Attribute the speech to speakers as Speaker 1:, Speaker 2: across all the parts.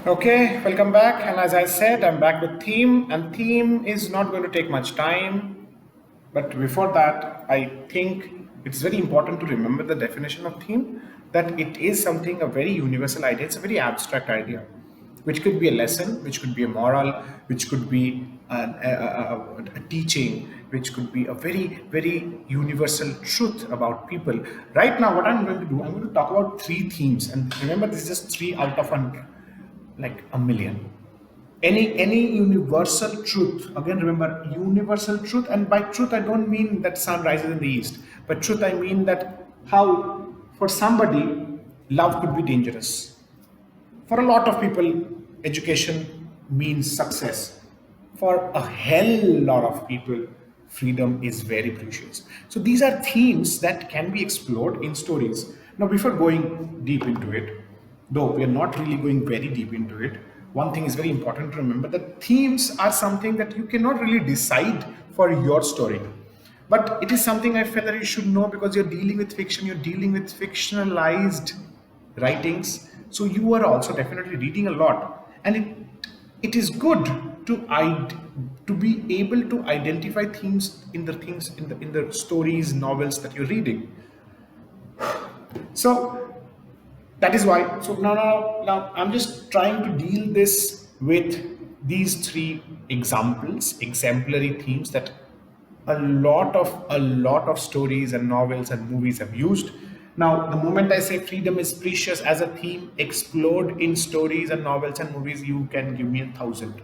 Speaker 1: Okay, welcome back. And as I said, I'm back with theme, and theme is not going to take much time. But before that, I think it's very important to remember the definition of theme, that it is something, a very universal idea. It's a very abstract idea, which could be a lesson, which could be a moral, which could be a teaching, which could be a very, very universal truth about people. Right now, what I'm going to do, I'm going to talk about three themes. And remember, this is just three out of like a million. Any universal truth, again remember, universal truth. And by truth I don't mean that sun rises in the east, but truth I mean that how for somebody love could be dangerous. For a lot of people, education means success. For a hell lot of people, freedom is very precious. So these are themes that can be explored in stories. Now, before going deep into it, though we are not really going very deep into it, one thing is very important to remember, that themes are something that you cannot really decide for your story. But it is something I feel that you should know, because you're dealing with fiction, you're dealing with fictionalized writings. So you are also definitely reading a lot. And it is good to be able to identify themes in the stories, novels that you're reading. So that is why. So now I'm just trying to deal this with these three examples, exemplary themes that a lot of stories and novels and movies have used. Now, the moment I say freedom is precious as a theme explored in stories and novels and movies, you can give me 1,000.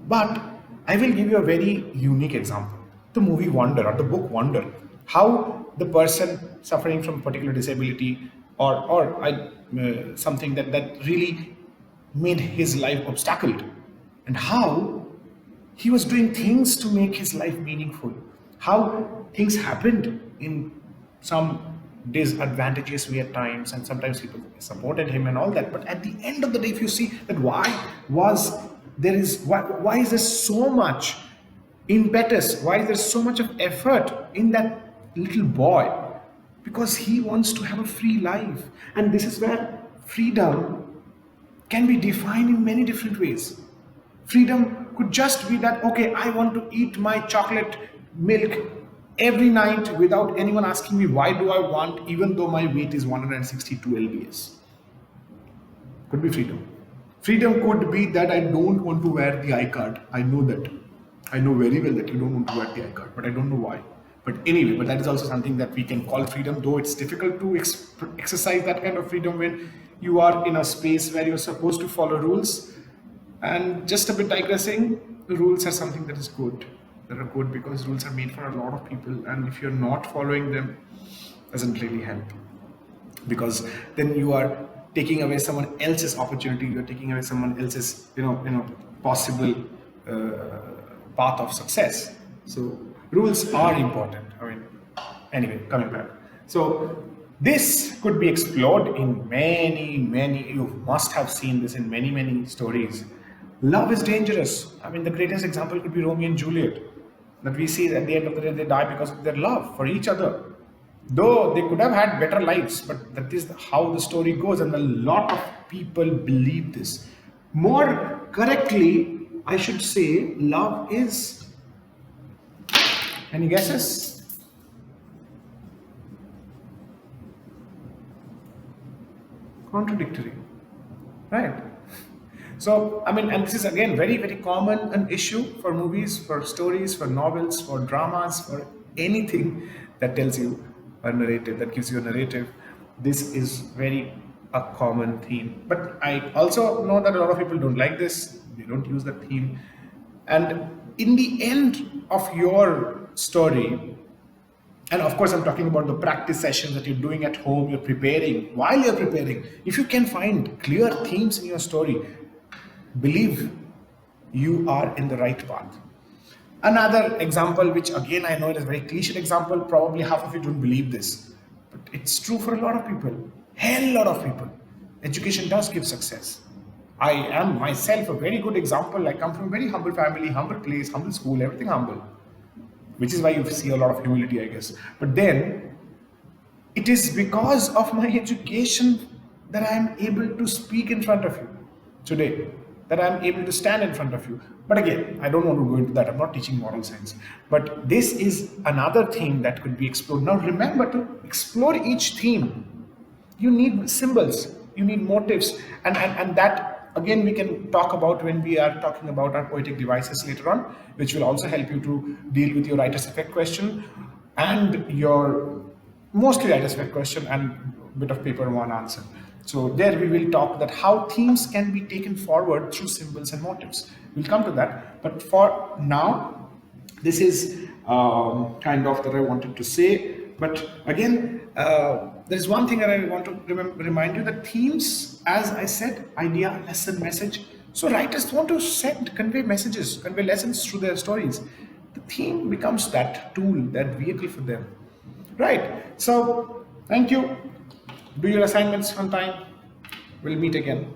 Speaker 1: But I will give you a very unique example. The movie Wonder or the book Wonder. How the person suffering from a particular disability, or something that really made his life obstacled, and how he was doing things to make his life meaningful. How things happened in some disadvantageous way at times, and sometimes people supported him and all that. But at the end of the day, if you see that was why is there so much impetus? Why is there so much of effort in that little boy? Because he wants to have a free life, and this is where freedom can be defined in many different ways. Freedom could just be that, okay, I want to eat my chocolate milk every night without anyone asking me why do I want, even though my weight is 162 lbs. Could be freedom. Freedom could be that I don't want to wear the I-card. I know that. I know very well that you don't want to wear the I-card, but I don't know why. But anyway, but that is also something that we can call freedom, though it's difficult to exercise that kind of freedom when you are in a space where you're supposed to follow rules. And just a bit digressing, the rules are something that is good. That are good because rules are made for a lot of people, and if you're not following them, doesn't really help, because then you are taking away someone else's opportunity. You're taking away someone else's possible path of success. So rules are important. I mean, anyway, coming back. So this could be explored in many, you must have seen this in many stories. Love is dangerous. I mean, the greatest example could be Romeo and Juliet, that we see at the end of the day they die because of their love for each other. Though they could have had better lives, but that is how the story goes, and a lot of people believe this. More correctly, I should say, love is. Any guesses? Contradictory, right? So, I mean, and this is again very common an issue for movies, for stories, for novels, for dramas, for anything that tells you a narrative, that gives you a narrative. This is very a common theme. But I also know that a lot of people don't like this. They don't use the theme. And in the end of your story, and of course, I'm talking about the practice sessions that you're doing at home, you're preparing. While you're preparing, if you can find clear themes in your story, believe you are in the right path. Another example, which again I know it is a very cliched example, probably half of you don't believe this, but it's true for a lot of people, hell lot of people. Education does give success. I am myself a very good example. I come from a very humble family, humble place, humble school, everything humble, which is why you see a lot of humility, I guess. But then it is because of my education that I am able to speak in front of you. today that I'm able to stand in front of you. But again, I don't want to go into that. I'm not teaching moral science. But this is another theme that could be explored. Now, remember to explore each theme. You need symbols, you need motives, and that again we can talk about when we are talking about our poetic devices later on, which will also help you to deal with your writer's effect question and your mostly writer's effect question and bit of paper one answer. So there we will talk that how themes can be taken forward through symbols and motifs. We'll come to that, but for now, this is kind of that I wanted to say. But again, there is one thing that I want to remind you that themes, as I said, idea, lesson, message. So writers want to convey messages, convey lessons through their stories. The theme becomes that tool, that vehicle for them. Right. So thank you. Do your assignments on time. We'll meet again.